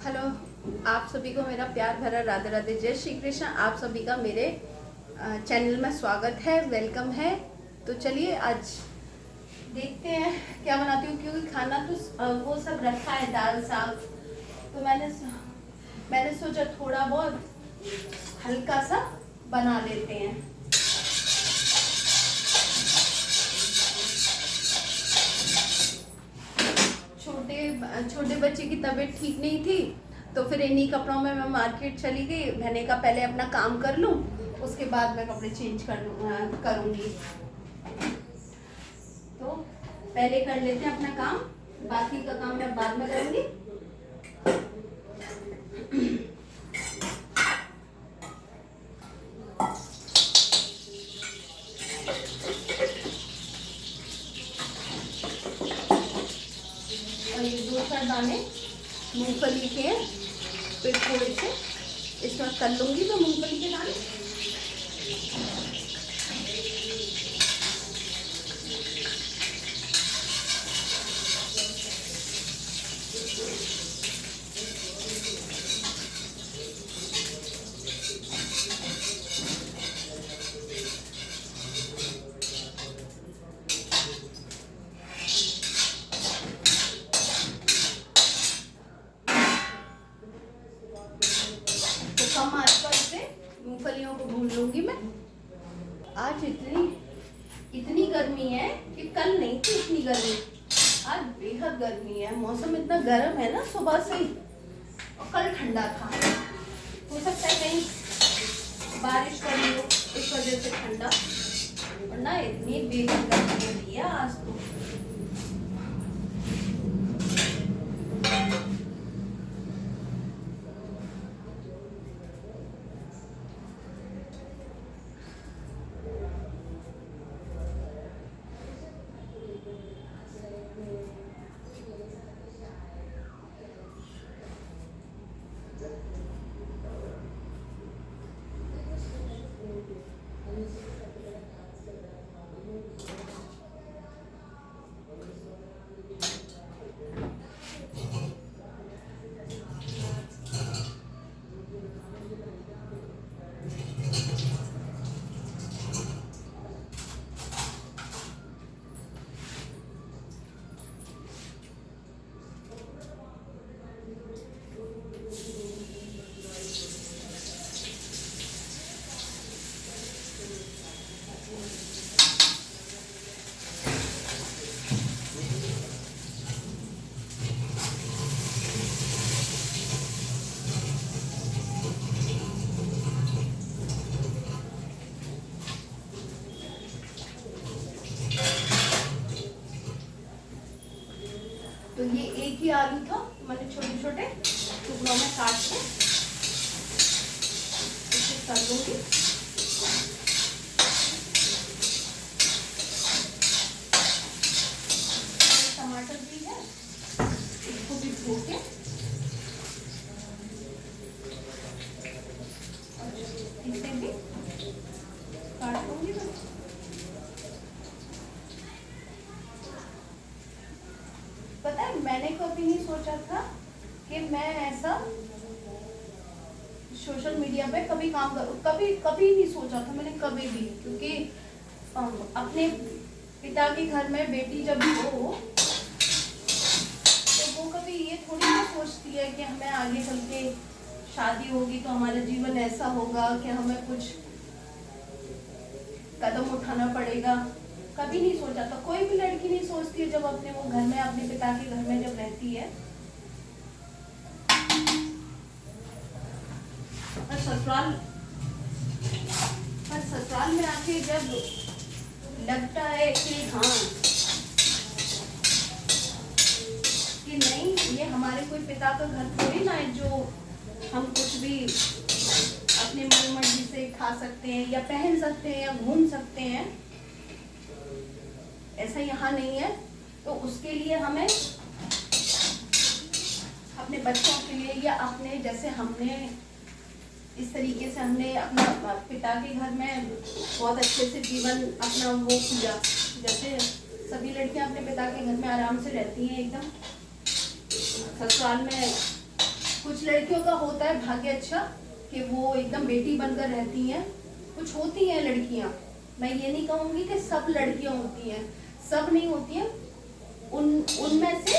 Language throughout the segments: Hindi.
हेलो, आप सभी को मेरा प्यार भरा राधे राधे, जय श्री कृष्ण। आप सभी का मेरे चैनल में स्वागत है, वेलकम है। तो चलिए आज देखते हैं क्या बनाती हूँ, क्योंकि खाना तो वो सब रखा है, दाल साग। तो मैंने सोचा थोड़ा बहुत हल्का सा बना लेते हैं। छोटे बच्चे की तबीयत ठीक नहीं थी, तो फिर इन्हीं कपड़ों में मैं मार्केट चली गई। मैंने कहा पहले अपना काम कर लूँ, उसके बाद मैं कपड़े चेंज करूँगी। तो पहले कर लेते हैं अपना काम, बाकी का काम मैं बाद में करूँगी। और ये 2-4 दाने मूंगफली के फिर थोड़े से इसमें कर लूँगी तो मूंगफली के दाने। कम आंच पर इसे मूंगफलियों को भून लूंगी मैं। आज इतनी गर्मी है कि कल नहीं थी इतनी गर्मी, आज बेहद गर्मी है। मौसम इतना गर्म है ना सुबह से ही, और कल ठंडा था। हो सकता है कहीं बारिश पड़ी हो इस वजह से ठंडा, वरना इतनी बेहद गर्मी हो रही है आज तो। तो ये एक ही आलू था, मैंने छोटे छोटे टुकड़ों में काट के इसे कर लूंगी। टमाटर भी है, इसको भी धो के इसे भी काट लूंगी मैं। पता है, मैंने कभी नहीं सोचा था कि मैं ऐसा सोशल मीडिया पे कभी काम करूँ, कभी नहीं सोचा था मैंने कभी भी। क्योंकि अपने पिता के घर में बेटी जब हो तो वो कभी ये थोड़ी ना सोचती है कि हमें आगे चल के शादी होगी तो हमारा जीवन ऐसा होगा कि हमें कुछ कदम उठाना पड़ेगा। कभी नहीं सोचा था, कोई भी लड़की नहीं सोचती है जब अपने वो घर में, अपने पिता के घर में जब रहती है। पर ससुराल में आके जब लगता है कि हाँ कि नहीं, ये हमारे कोई पिता का घर थोड़ी ना है जो हम कुछ भी अपने मन मर्जी से खा सकते हैं या पहन सकते हैं या घूम सकते हैं, ऐसा यहाँ नहीं है। तो उसके लिए हमें अपने बच्चों के लिए या अपने, जैसे हमने इस तरीके से हमने अपना पिता के घर में बहुत अच्छे से जीवन अपना वो किया, जैसे सभी लड़कियां अपने पिता के घर में आराम से रहती हैं एकदम। ससुराल में कुछ लड़कियों का होता है भाग्य अच्छा कि वो एकदम बेटी बनकर रहती हैं, कुछ होती हैं लड़कियां, मैं ये नहीं कहूँगी कि सब लड़कियां होती हैं, सब नहीं होती हैं, उनमें से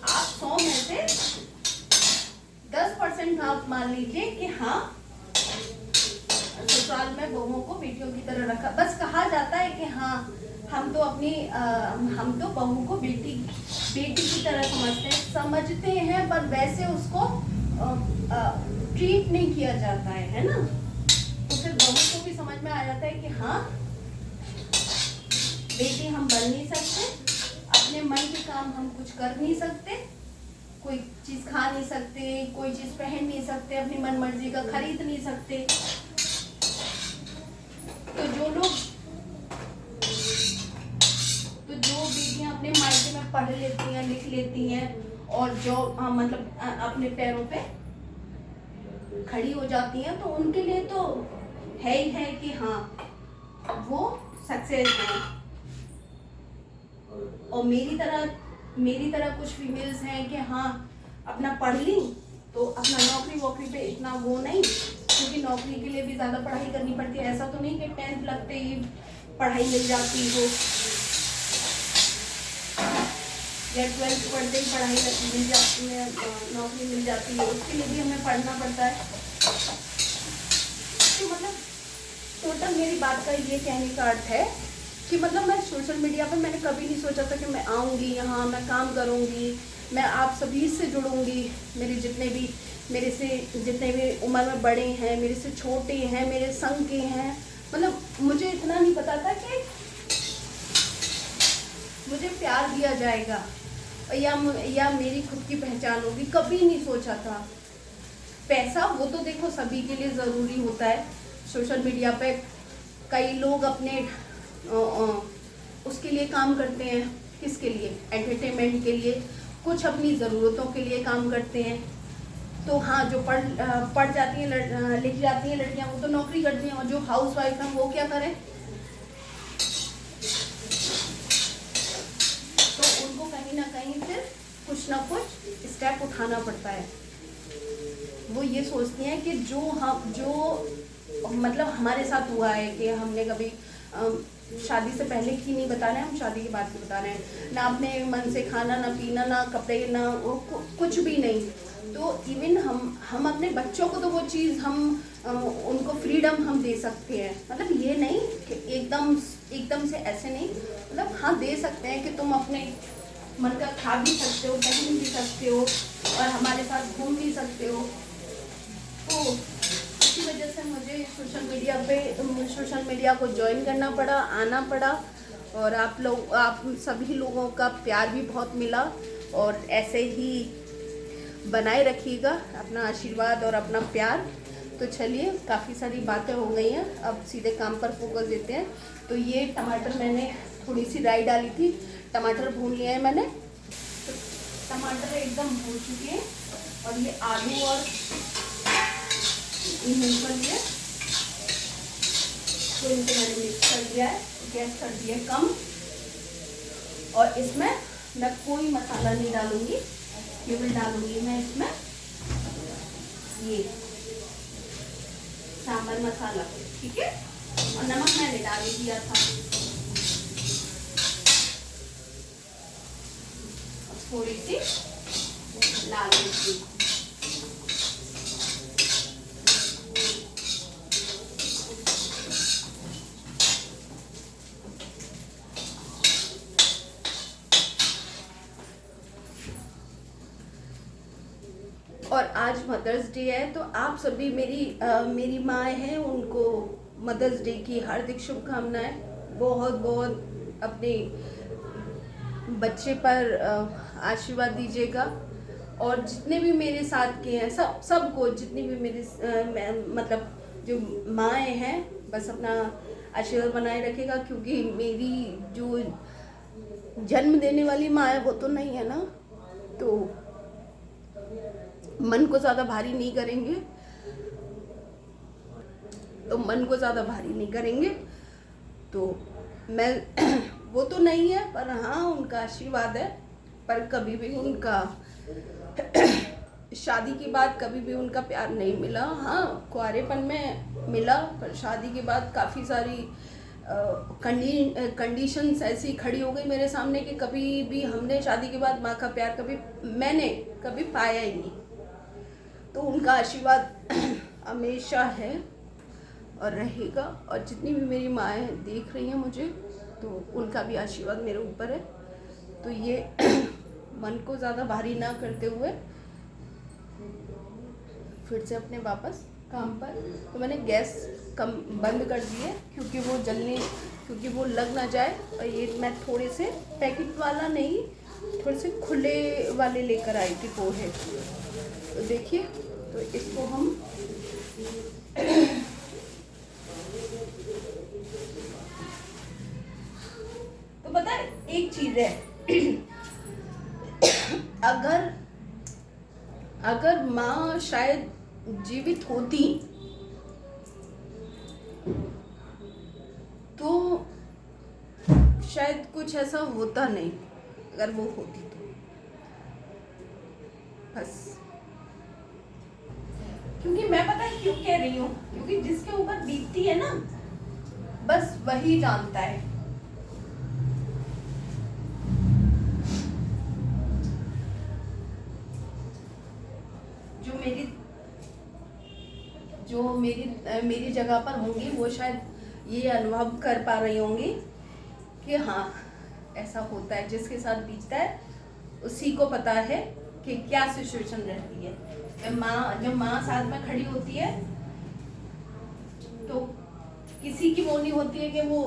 आप 100 में से 10% आप मान लीजिए कि हाँ ससुराल में बहुओं को बेटियों की तरह रखा। बस कहा जाता है कि हाँ हम तो बहू को बेटी की तरह समझते हैं, पर वैसे उसको ट्रीट नहीं किया जाता है ना। तो फिर बहू को भी समझ में आ जाता है कि हाँ बेटी हम बन नहीं सकते, अपने मन के काम हम कुछ कर नहीं सकते, कोई चीज खा नहीं सकते, कोई चीज पहन नहीं सकते, अपनी मन मर्जी का खरीद नहीं सकते। तो जो बेटियां अपने मायके में पढ़ लेती हैं, लिख लेती हैं और जो मतलब अपने पैरों पे खड़ी हो जाती हैं, तो उनके लिए तो है ही है कि हाँ वो सक्सेस है। और मेरी तरह कुछ फीमेल्स हैं कि हाँ अपना पढ़ ली तो अपना नौकरी वोकरी पे इतना वो नहीं, क्योंकि नौकरी के लिए भी ज़्यादा पढ़ाई करनी पड़ती है। ऐसा तो नहीं कि 10th लगते ही पढ़ाई मिल जाती हो या 12th पढ़ते ही पढ़ाई मिल जाती है, नौकरी मिल जाती है, उसके लिए भी हमें पढ़ना पड़ता है। तो मतलब टोटल मेरी बात का ये कहने का अर्थ है कि मतलब मैं सोशल मीडिया पर मैंने कभी नहीं सोचा था कि मैं आऊँगी यहाँ, मैं काम करूँगी, मैं आप सभी से जुड़ूँगी, मेरे से जितने भी उम्र में बड़े हैं, मेरे से छोटे हैं, मेरे संग के हैं, मतलब मुझे इतना नहीं पता था कि मुझे प्यार दिया जाएगा या मेरी खुद की पहचान होगी, कभी नहीं सोचा था। पैसा वो तो देखो सभी के लिए ज़रूरी होता है। सोशल मीडिया पे कई लोग अपने उसके लिए काम करते हैं, किसके लिए, एंटरटेनमेंट के लिए, कुछ अपनी ज़रूरतों के लिए काम करते हैं। तो हाँ जो पढ़ जाती हैं, लिख जाती हैं लड़कियां, वो तो नौकरी करती हैं, और जो हाउस वाइफ हैं वो क्या करें, तो उनको कहीं ना कहीं फिर कुछ ना कुछ स्टेप उठाना पड़ता है। वो ये सोचती हैं कि जो मतलब हमारे साथ हुआ है कि हमने कभी शादी से पहले की नहीं बता रहे हैं, हम शादी के बाद की बता रहे हैं, ना अपने मन से खाना, ना पीना, ना कपड़े, ना कुछ भी नहीं। तो इवन हम अपने बच्चों को तो वो चीज़ हम उनको फ्रीडम हम दे सकते हैं, मतलब ये नहीं कि एकदम से ऐसे नहीं, मतलब हाँ दे सकते हैं कि तुम अपने मन का खा भी सकते हो, पहन भी सकते हो और हमारे साथ घूम भी सकते हो। तो इसी वजह से मुझे सोशल मीडिया को ज्वाइन करना पड़ा, आना पड़ा, और आप सभी लोगों का प्यार भी बहुत मिला, और ऐसे ही बनाए रखिएगा अपना आशीर्वाद और अपना प्यार। तो चलिए काफ़ी सारी बातें हो गई हैं, अब सीधे काम पर फोकस देते हैं। तो ये टमाटर मैंने थोड़ी सी राई डाली थी, टमाटर भून लिया है मैंने, तो टमाटर एकदम भून चुके हैं, और ये आलू और मूंगफली है तो इनको मैंने मिक्स कर दिया है, गैस कर दिया कम, और इसमें मैं कोई मसाला नहीं डालूंगी, केवल डालूंगी मैं इसमें ये सांभर मसाला, ठीक है, और नमक मैंने डाल दिया था, थोड़ी सी लाल मिर्ची, और आज मदर्स डे है, तो आप सभी मेरी माँ हैं, उनको मदर्स डे की हार्दिक शुभकामनाएं। बहुत बहुत अपने बच्चे पर आशीर्वाद दीजिएगा, और जितने भी मेरे साथ के हैं सबको, जितनी भी मेरे मतलब जो माएँ हैं, बस अपना आशीर्वाद बनाए रखेगा, क्योंकि मेरी जो जन्म देने वाली माँ है वो तो नहीं है ना, तो मन को ज़्यादा भारी नहीं करेंगे, तो मैं वो तो नहीं है, पर हाँ उनका आशीर्वाद है। पर कभी भी उनका शादी के बाद कभी भी उनका प्यार नहीं मिला। हाँ, कुंवारेपन में मिला, पर शादी के बाद काफ़ी सारी कंडीशंस ऐसी खड़ी हो गई मेरे सामने कि कभी भी हमने शादी के बाद माँ का प्यार मैंने कभी पाया ही नहीं। तो उनका आशीर्वाद हमेशा है और रहेगा, और जितनी भी मेरी माएँ देख रही हैं मुझे, तो उनका भी आशीर्वाद मेरे ऊपर है। तो ये मन को ज़्यादा भारी ना करते हुए फिर से अपने वापस काम पर। तो मैंने गैस कम बंद कर दी है, क्योंकि वो लग ना जाए। और ये मैं थोड़े से पैकेट वाला नहीं, थोड़े से खुले वाले लेकर आई थी पोहे। तो देखिए, तो इसको हम तो पता है एक चीज है, अगर माँ शायद जीवित होती तो शायद कुछ ऐसा होता नहीं, अगर वो होती तो बस। क्योंकि मैं पता है क्यों कह रही हूँ, क्योंकि जिसके ऊपर बीतती है ना, बस वही जानता है। जो मेरी जगह पर होंगी वो शायद ये अनुभव कर पा रही होंगी कि हाँ ऐसा होता है, जिसके साथ बीतता है उसी को पता है कि क्या सिचुएशन रहती है। जब माँ साथ में खड़ी होती है तो किसी की वो नहीं होती है कि वो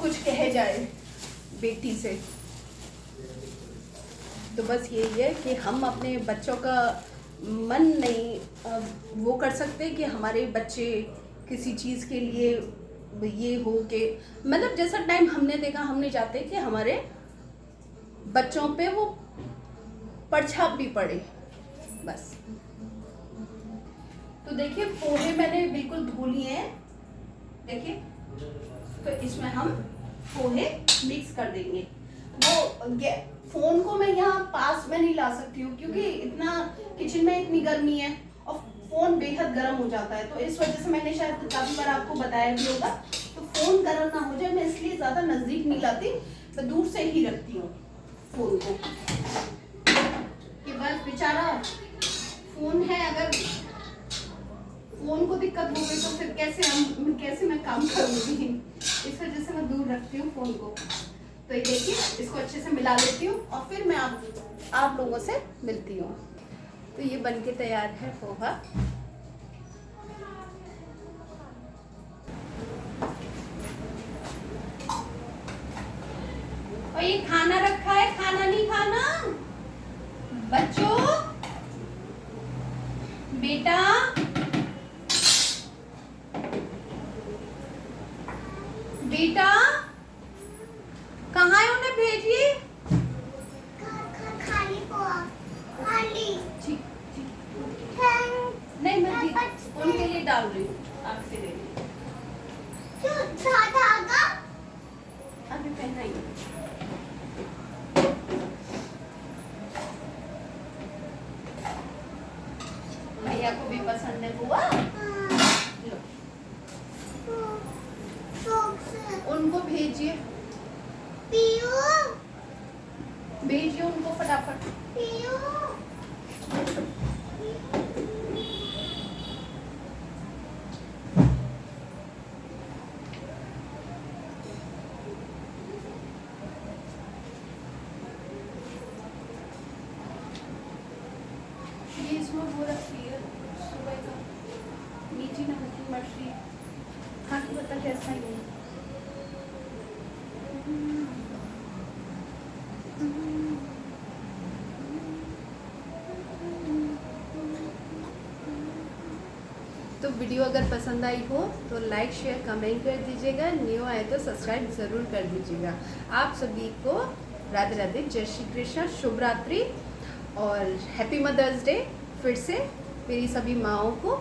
कुछ कह जाए बेटी से। तो बस यही है कि हम अपने बच्चों का मन नहीं वो कर सकते कि हमारे बच्चे किसी चीज़ के लिए ये हो के, मतलब जैसा टाइम हमने देखा, हम नहीं चाहते कि हमारे बच्चों पे वो परछाप भी पड़े, बस। तो देखिए पोहे मैंने बिल्कुल धो लिए हैं, देखिए। तो इसमें हम पोहे मिक्स कर देंगे। वो फोन को मैं यहाँ पास में नहीं ला सकती हूँ, क्योंकि इतना किचन में इतनी गर्मी है और फोन बेहद गर्म हो जाता है। तो इस वजह से मैंने शायद काफी बार आपको बताया भी होगा, तो फोन गर्म ना हो जाए, मैं इसलिए ज्यादा नजदीक नहीं लाती, मैं दूर से ही रखती हूँ फोन को, कि बस बेचारा फोन है, अगर फोन को दिक्कत हो गई तो फिर कैसे मैं काम करूँगी। इस वजह से मैं दूर रखती हूँ फोन को। तो ये देखिए, इसको अच्छे से मिला लेती हूँ और फिर मैं आप लोगों से मिलती हूँ। तो ये बनके तैयार है पोहा। और ये खाना रखा है, खाना नहीं खाना बच्चों, बेटा बेटा कहाँ है, उन्हें भेजिए। नहीं, मैं उनके लिए डाल रही हूँ, आपसे ले ली। अभी पहना ही भैया को भी पसंद है बुआ। उनको भेजिए उनको फटाफट। ये खा के बता कैसा है। तो वीडियो अगर पसंद आई हो तो लाइक शेयर कमेंट कर दीजिएगा, न्यू आए तो सब्सक्राइब ज़रूर कर दीजिएगा। आप सभी को राधे राधे, जय श्री कृष्ण, शुभ रात्रि और हैप्पी मदर्स डे। फिर से मेरी सभी माँओं को